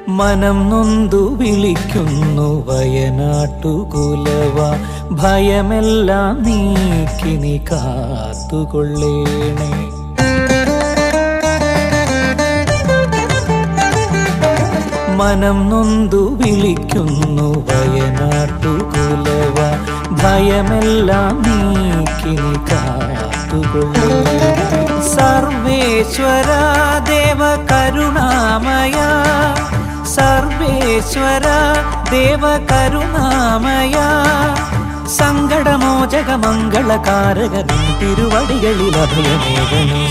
മനം നൊന്തു വിളിക്കുന്നു വയനാട്ടുകുലവ, ഭയമെല്ലാം നീക്കിനി കാത്തുകൊള്ളേണേ. മനം നൊന്തു വിളിക്കുന്നു വയനാട്ടുകുലവ, ഭയമെല്ലാം നീക്കിനി കാത്തുകൊള്ളേണേ. സർവേശ്വര ദേവ കരുണാമയ, സർവേശ്വര ദേവ കരുണാമയ, സങ്കടമോചക മംഗളകാരകൻ തിരുവടികളിൽ അഭയമേകണേ.